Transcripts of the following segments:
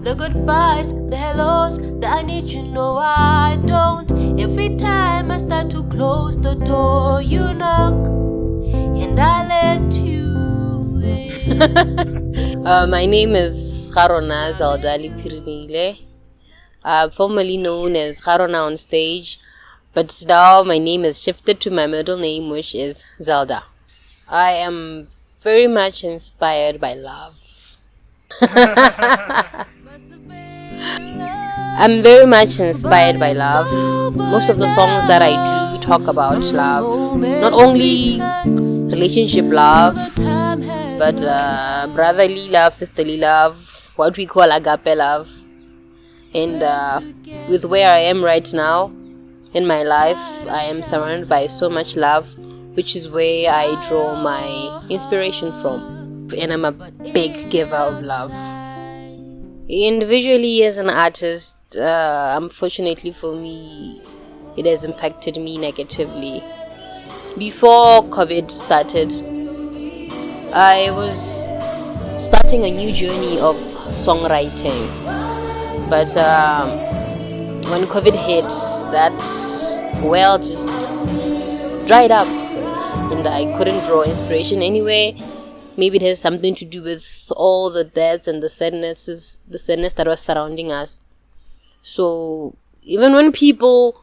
The goodbyes, the hellos, the I need you, no I don't. Every time I start to close the door, you knock and I let you in. My name is Garona, ZELDA LEPHIRIMILE, formerly known as Garona on stage, but now my name has shifted to my middle name, which is Zelda. I am very much inspired by love. I'm very much inspired by love. Most of the songs that I do talk about love. Not only relationship love, but brotherly love, sisterly love, what we call agape love. And with where I am right now in my life, I am surrounded by so much love, which is where I draw my inspiration from. And I'm a big giver of love. Individually as an artist, unfortunately for me, it has impacted me negatively. Before COVID started, I was starting a new journey of songwriting. But when COVID hit, that well just dried up and I couldn't draw inspiration anyway. Maybe it has something to do with all the deaths and the sadness that was surrounding us. So even when people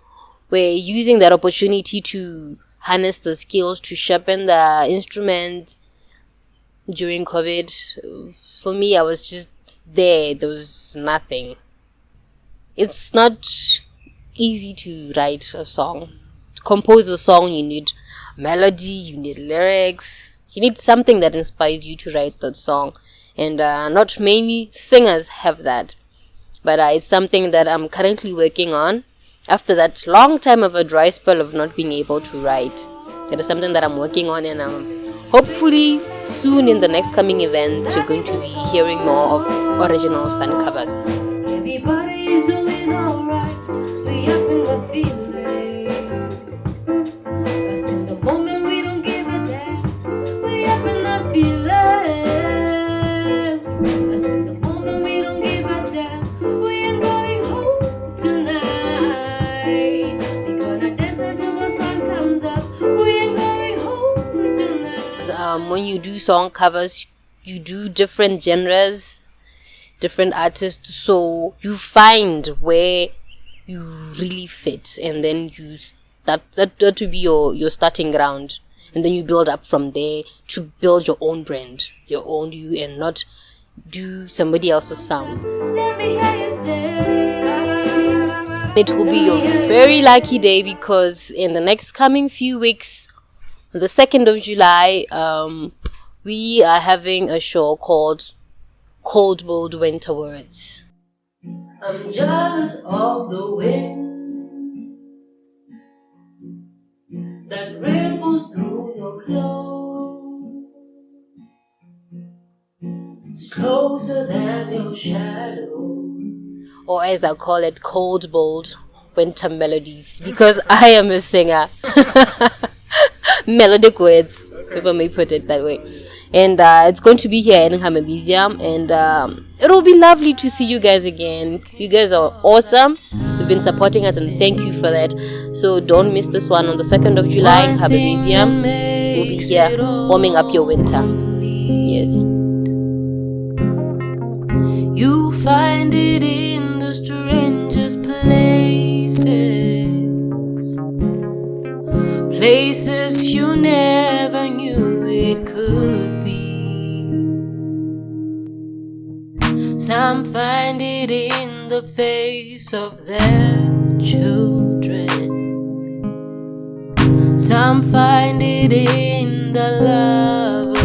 were using that opportunity to harness the skills to sharpen the instruments during COVID, for me, I was just there. There was nothing. It's not easy to write a song. To compose a song, you need melody, you need lyrics. You need something that inspires you to write that song. And not many singers have that. But it's something that I'm currently working on. After that long time of a dry spell of not being able to write, that is something that I'm working on. And hopefully soon in the next coming event, you're going to be hearing more of originals than covers. Everybody is doing alright. We up in the feeling. But in the moment we don't give a damn. We up in the feeling. But in the moment we don't give a damn. We ain't going home tonight. We gonna dance until the sun comes up. We ain't going home tonight. When you do song covers, you do different genres, different artists, so you find where you really fit, and then you that to be your starting ground, and then you build up from there to build your own brand, your own you, and not do somebody else's sound. Let me hear you say. It will be your very lucky day, because in the next coming few weeks, the 2nd of July, we are having a show called Cold Bold Winter Words. I'm jealous of the wind that ripples through your clothes. It's closer than your shadow. Or as I call it, Cold Bold Winter Melodies, because I am a singer. Melodic words, if I may put it that way. And it's going to be here in Museum, and it'll be lovely to see you guys again. You guys are awesome. You've been supporting us, and thank you for that. So don't miss this one on the 2nd of July in Museum. We'll be here warming up your winter. Yes. You find it in the strangest places. Places you never knew it could be. Some find it in the face of their children. Some find it in the love